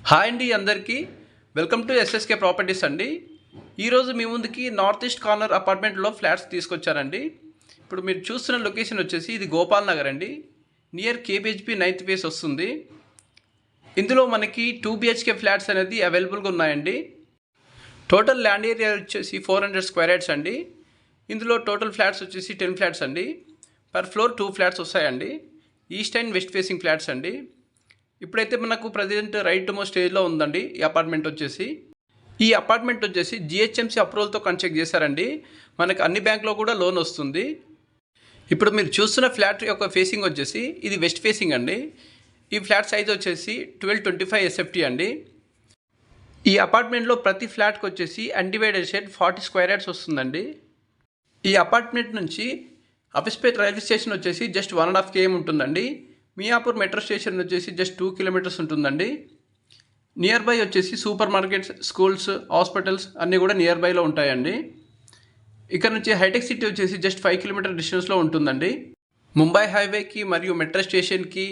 Hi అండి అందరికీ welcome to SSK properties అండి. ఈరోజు మీ ముందుకి నార్త్ ఈస్ట్ కార్నర్ అపార్ట్మెంట్లో ఫ్లాట్స్ తీసుకొచ్చారండి. ఇప్పుడు మీరు చూస్తున్న లొకేషన్ వచ్చేసి ఇది గోపాల్ నగర్ అండి. నియర్ కేబిహెచ్పి 9th ఫేస్ వస్తుంది. ఇందులో మనకి 2 BHK ఫ్లాట్స్ అనేది అవైలబుల్గా ఉన్నాయండి. టోటల్ ల్యాండ్ ఏరియా వచ్చేసి 400 స్క్వేర్ యార్డ్స్ అండి. ఇందులో టోటల్ ఫ్లాట్స్ వచ్చేసి 10 ఫ్లాట్స్ అండి. పర్ ఫ్లోర్ 2 ఫ్లాట్స్ వస్తాయండి. East and west facing flats అండి. ఇప్పుడైతే మనకు ప్రజెంట్ రైట్ మో స్టేజ్లో ఉందండి ఈ అపార్ట్మెంట్ వచ్చేసి. ఈ అపార్ట్మెంట్ వచ్చేసి జిహెచ్ఎంసీ అప్రూవల్తో కన్స్ట్రక్ట్ చేశారండి. మనకు అన్ని బ్యాంకులో కూడా లోన్ వస్తుంది. ఇప్పుడు మీరు చూస్తున్న ఫ్లాట్ యొక్క ఫేసింగ్ వచ్చేసి ఇది వెస్ట్ ఫేసింగ్ అండి. ఈ ఫ్లాట్ సైజ్ వచ్చేసి 1225 SFT అండి. ఈ అపార్ట్మెంట్లో ప్రతి ఫ్లాట్కి వచ్చేసి అన్డివైడెడ్ షెడ్ 40 స్క్వేర్ యార్డ్స్ వస్తుందండి. ఈ అపార్ట్మెంట్ నుంచి అఫీస్పేట్ రైల్వే స్టేషన్ వచ్చేసి జస్ట్ 1.5 km ఉంటుందండి. మియాపూర్ మెట్రో స్టేషన్ వచ్చేసి జస్ట్ 2 kilometers ఉంటుందండి. నియర్ బై వచ్చేసి సూపర్ మార్కెట్స్, స్కూల్స్, హాస్పిటల్స్ అన్నీ కూడా నియర్ బైలో ఉంటాయండి. ఇక్కడ నుంచి హైటెక్ సిటీ వచ్చేసి జస్ట్ 5 km డిస్టెన్స్లో ఉంటుందండి. ముంబై హైవేకి మరియు మెట్రో స్టేషన్కి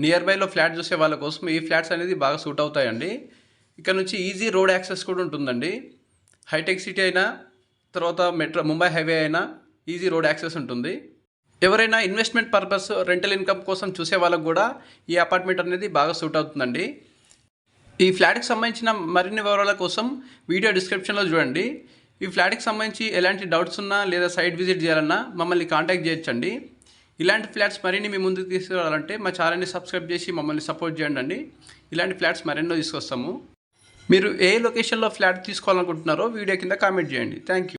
నియర్ బైలో ఫ్లాట్ చూసే వాళ్ళ కోసం ఈ ఫ్లాట్స్ అనేది బాగా సూట్ అవుతాయండి. ఇక్కడ నుంచి ఈజీ రోడ్ యాక్సెస్ కూడా ఉంటుందండి. హైటెక్ సిటీ అయినా తర్వాత ముంబై హైవే అయినా ఈజీ రోడ్ యాక్సెస్ ఉంటుంది. ఎవరైనా ఇన్వెస్ట్మెంట్ పర్పస్ రెంటల్ ఇన్కమ్ కోసం చూసే వాళ్ళకు కూడా ఈ అపార్ట్మెంట్ అనేది బాగా సూట్ అవుతుందండి. ఈ ఫ్లాట్కి సంబంధించిన మరిన్ని వివరాల కోసం వీడియో డిస్క్రిప్షన్లో చూడండి. ఈ ఫ్లాట్కి సంబంధించి ఎలాంటి డౌట్స్ ఉన్నా లేదా సైట్ విజిట్ చేయాలన్నా మమ్మల్ని కాంటాక్ట్ చేయొచ్చండి. ఇలాంటి ఫ్లాట్స్ మరిన్ని మీ ముందుకు తీసుకురావాలంటే మా ఛానల్ని సబ్స్క్రైబ్ చేసి మమ్మల్ని సపోర్ట్ చేయండి అండి. ఇలాంటి ఫ్లాట్స్ మరెన్నో తీసుకొస్తాము. మీరు ఏ లొకేషన్లో ఫ్లాట్ తీసుకోవాలనుకుంటున్నారో వీడియో కింద కామెంట్ చేయండి. Thank you.